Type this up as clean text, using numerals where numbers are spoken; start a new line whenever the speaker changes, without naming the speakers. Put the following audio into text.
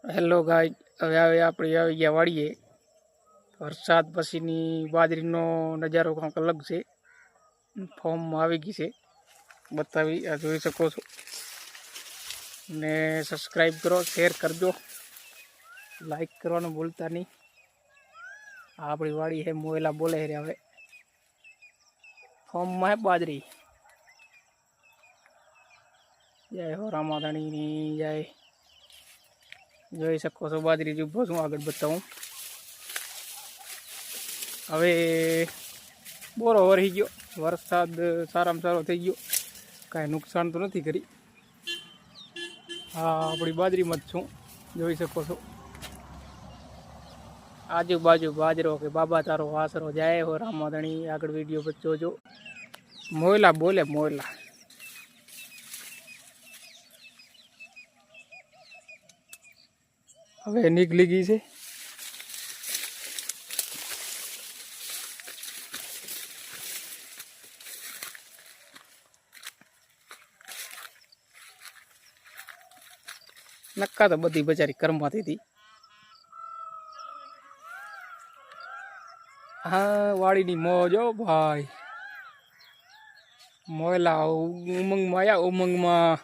Hello ગાય, હવે આપણે આવી ગયા વાડીએ. વરસાદ પછીની બાજરીનો નજારો કંઈક અલગ છે. ફોર્મમાં આવી ગઈ છે, બતાવી આ જોઈ શકો છો. ને સબસ્ક્રાઈબ કરો, શેર કરજો, લાઈક કરવાનું ભૂલતા નહીં. આ આપણી વાડી છે, મોયલા બોલે રે. હવે ફોર્મમાં હે બાજરી. જય હો રામાધણીની જય. જોઈ શકો છો બાજરી જુબો છું, આગળ બતાવું. હવે બોરો વરસી ગયો, વરસાદ સારામાં સારો થઈ ગયો, કાંઈ નુકસાન તો નથી કરી. હા, આપણી બાજરીમાં જ છું, જોઈ શકો છો. આજુબાજુ બાજરો કે બાબા તારો વાસરો. જય હો રામાધણી. આગળ વિડીયો પર જોજો. મોયલા બોલે મોયલા. હવે નીકળી ગઈ છે. નક્કા તો બધી બચારી કરમાતી હતી. હા, વાડીની મોજ હો ભાઈ. મોયલા ઉમંગમાં આવ્યા, ઉમંગમાં